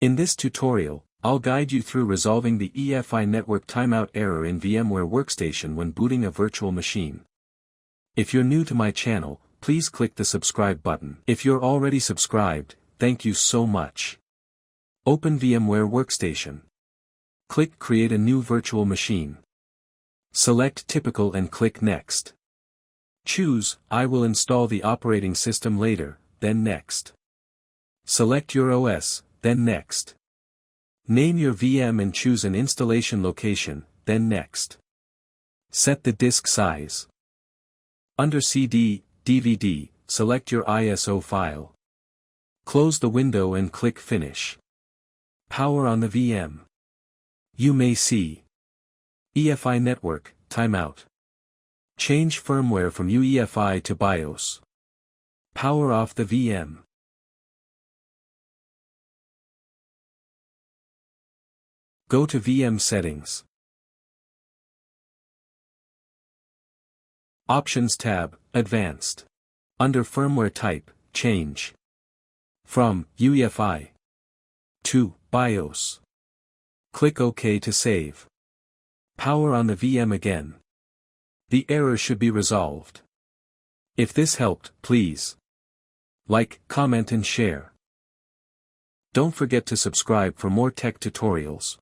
In this tutorial, I'll guide you through resolving the EFI Network Timeout error in VMware Workstation when booting a virtual machine. If you're new to my channel, please click the subscribe button. If you're already subscribed, thank you so much. Open VMware Workstation. Click Create a new virtual machine. Select Typical and click Next. Choose, I will install the operating system later, then Next. Select your OS, then Next. Name your VM and choose an installation location, then Next. Set the disk size. Under CD, DVD, select your ISO file. Close the window and click Finish. Power on the VM. You may see EFI Network Timeout. Change firmware from UEFI to BIOS. Power off the VM. Go to VM Settings. Options tab, Advanced. Under Firmware Type, change from UEFI to BIOS. Click OK to save. Power on the VM again. The error should be resolved. If this helped, please like, comment and share. Don't forget to subscribe for more tech tutorials.